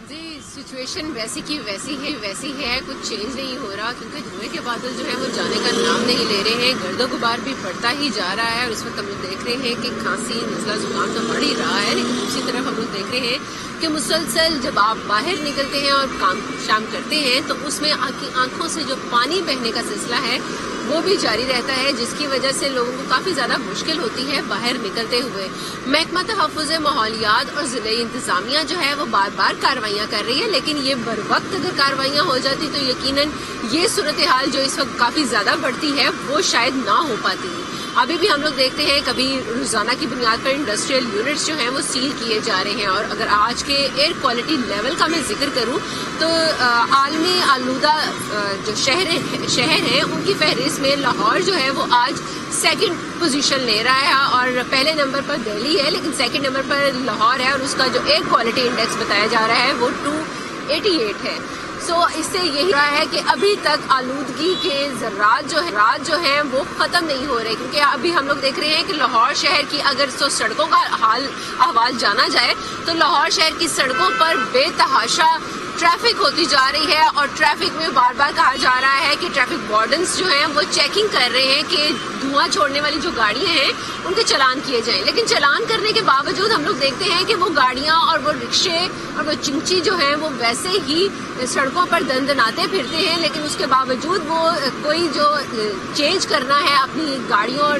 جی situation ویسی کی ویسی ہے کچھ چینج نہیں ہو رہا، کیونکہ دھوئیں کے بادل جو ہے وہ جانے کا نام نہیں لے رہے ہیں، گرد و غبار بھی بڑھتا ہی جا رہا ہے، اور اس وقت ہم لوگ دیکھ رہے ہیں کہ کھانسی نزلہ زکام تو بڑھ ہی رہا ہے، لیکن دوسری طرف ہم لوگ دیکھ رہے ہیں کہ مسلسل جب آپ باہر نکلتے ہیں اور کام شام کرتے ہیں تو اس میں آپ کی آنکھوں سے جو پانی بہنے کا سلسلہ ہے وہ بھی جاری رہتا ہے، جس کی وجہ سے لوگوں کو کافی زیادہ مشکل ہوتی ہے باہر نکلتے ہوئے۔ محکمہ تحفظ ماحولیات اور ضلعی انتظامیہ جو ہے وہ بار بار کارروائیاں کر رہی ہے، لیکن یہ بر وقت اگر کارروائیاں ہو جاتی تو یقیناً یہ صورتحال جو اس وقت کافی زیادہ بڑھتی ہے وہ شاید نہ ہو پاتی۔ ابھی بھی ہم لوگ دیکھتے ہیں کبھی روزانہ کی بنیاد پر انڈسٹریل یونٹس جو ہیں وہ سیل کیے جا رہے ہیں، اور اگر آج کے ایئر کوالٹی لیول کا میں ذکر کروں تو عالمی آلودہ جو شہر ہیں ان کی فہرست میں لاہور جو ہے وہ آج سیکنڈ پوزیشن لے رہا ہے، اور پہلے نمبر پر دہلی ہے لیکن سیکنڈ نمبر پر لاہور ہے، اور اس کا جو ایئر کوالٹی انڈیکس بتایا جا رہا ہے وہ 288 ہے۔ سو اس سے یہی رہا ہے کہ ابھی تک آلودگی کے ذرات جو ہیں وہ ختم نہیں ہو رہے، کیونکہ ابھی ہم لوگ دیکھ رہے ہیں کہ لاہور شہر کی اگر سڑکوں کا احوال جانا جائے تو لاہور شہر کی سڑکوں پر بے تحاشا ٹریفک ہوتی جا رہی ہے، اور ٹریفک میں بار بار کہا جا رہا ہے کہ ٹریفک وارڈنز جو ہیں وہ چیکنگ کر رہے ہیں کہ دھواں چھوڑنے والی جو گاڑیاں ہیں ان کے چلان کیے جائیں، لیکن چلان کرنے کے باوجود ہم لوگ دیکھتے ہیں کہ وہ گاڑیاں اور وہ رکشے اور وہ چمچی جو ہیں وہ ویسے ہی سڑکوں پر دندناتے پھرتے ہیں، لیکن اس کے باوجود وہ کوئی جو چینج کرنا ہے اپنی گاڑیوں اور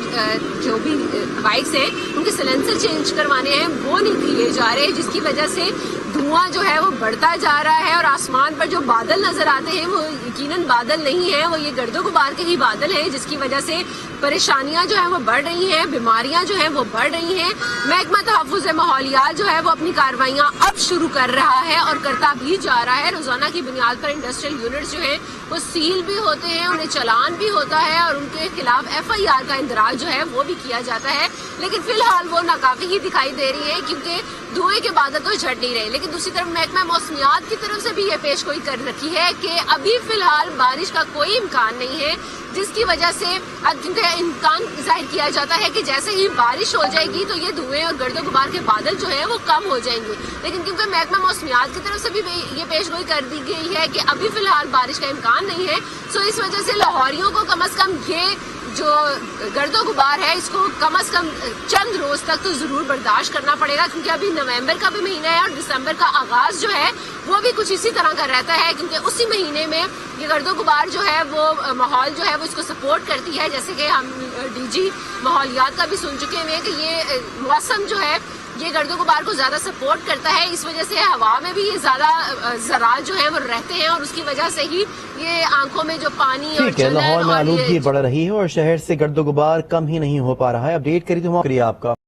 جو بھی بائکس ہیں ان کے سلنسر چینج کروانے ہیں وہ نہیں کیے جا رہے، جس کی وجہ سے دھواں جو ہے وہ بڑھتا جا رہا ہے، اور آسمان پر جو بادل نظر آتے ہیں وہ یقیناً بادل نہیں ہیں، وہ یہ گرد و غبار کے ہی بادل ہیں، جس کی وجہ سے پریشانیاں جو ہیں وہ بڑھ رہی ہیں، بیماریاں جو ہیں وہ بڑھ رہی ہیں۔ محکمہ تحفظ ماحولیات جو ہے وہ اپنی کارروائیاں اب شروع کر رہا ہے اور کرتا بھی جا رہا ہے، روزانہ کی بنیاد پر انڈسٹریل یونٹس جو ہیں وہ سیل بھی ہوتے ہیں، انہیں چلان بھی ہوتا ہے، اور ان کے خلاف FIR کا اندراج جو ہے وہ بھی کیا جاتا ہے، لیکن فی الحال وہ ناکافی ہی دکھائی دے رہی ہے کیونکہ دھوئیں کے بادل تو جھڑ نہیں رہے۔ لیکن دوسری طرف محکمہ موسمیات کی طرف سے بھی یہ پیش گوئی کر رکھی ہے کہ ابھی فی الحال بارش کا کوئی امکان نہیں ہے، جس کی وجہ سے کیونکہ امکان ظاہر کیا جاتا ہے کہ جیسے ہی بارش ہو جائے گی تو یہ دھوئیں اور گرد و غبار کے بادل جو ہیں وہ کم ہو جائیں گے، لیکن کیونکہ محکمہ موسمیات کی طرف سے بھی یہ پیش گوئی کر دی گئی ہے کہ ابھی فی الحال بارش کا امکان نہیں ہے، سو اس وجہ سے لاہوریوں کو کم از کم یہ جو گرد و غبار ہے اس کو کم از کم چند روز تک تو ضرور برداشت کرنا پڑے گا، کیونکہ ابھی نومبر کا بھی مہینہ ہے اور دسمبر کا آغاز جو ہے وہ بھی کچھ اسی طرح کا رہتا ہے، کیونکہ اسی مہینے میں یہ گرد و غبار جو ہے وہ ماحول جو ہے وہ اس کو سپورٹ کرتی ہے، جیسے کہ ہم DG ماحولیات کا بھی سن چکے ہیں کہ یہ موسم جو ہے یہ گرد و غبار کو زیادہ سپورٹ کرتا ہے، اس وجہ سے ہوا میں بھی یہ زیادہ ذرات جو ہیں وہ رہتے ہیں، اور اس کی وجہ سے ہی یہ آنکھوں میں جو پانی اور جلن لاہور میں آلودگی بڑھ رہی ہے اور شہر سے گرد و غبار کم ہی نہیں ہو پا رہا ہے۔ اپڈیٹ کری تو شکریہ آپ کا۔